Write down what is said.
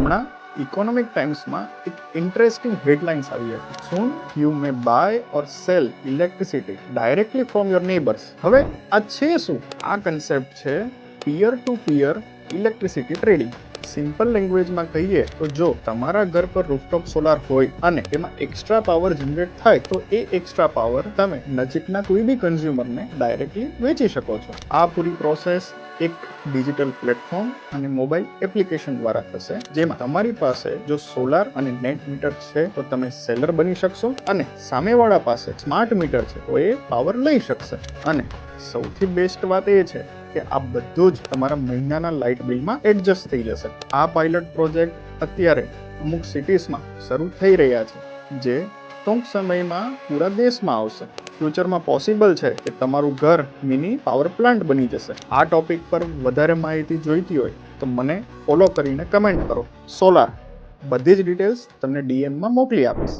હમણાં ઇકોનોમિક ટાઈમ્સમાં એક interesting headlines આવી હતી. Soon you may buy or sell electricity directly from your neighbours. હવે આ છે શું? આ કન્સેપ્ટ છે peer to peer electricity trading. Simple લેંગ્વેજમાં કહીએ તો જો તમારા ઘર પર રૂફટોપ સોલાર હોય અને એમાં એક્સ્ટ્રા પાવર જનરેટ થાય તો એ એક્સ્ટ્રા પાવર તમે નજીકના કોઈ બી કન્ઝ્યુમરને ડાયરેક્ટલી વેચી શકો છો. આ પૂરી પ્રોસેસ એક ડિજિટલ પ્લેટફોર્મ અને મોબાઈલ એપ્લિકેશન દ્વારા થશે, જેમાં તમારી પાસે જો સોલાર અને નેટ મીટર છે તો તમે સેલર બની શકશો અને સામેવાળા પાસે સ્માર્ટ મીટર છે તો એ પાવર લઈ શકશે. અને સૌથી બેસ્ટ વાત એ છે કે આ બધું જ તમારા મહિનાના લાઇટ બિલમાં એડજસ્ટ થઈ જશે. આ પાયલટ પ્રોજેક્ટ અત્યારે અમુક સિટીઝમાં શરૂ થઈ રહ્યા છે, જે ટૂંક સમયમાં પૂરા દેશમાં આવશે. ફ્યુચરમાં પોસિબલ છે કે તમારું ઘર મિની પાવર પ્લાન્ટ બની જશે. આ ટોપિક પર વધારે માહિતી જોઈતી હોય તો મને ફોલો કરીને કમેન્ટ કરો. સોલાર બધી જ ડિટેલ્સ તમને ડીએમમાં મોકલી આપીશ.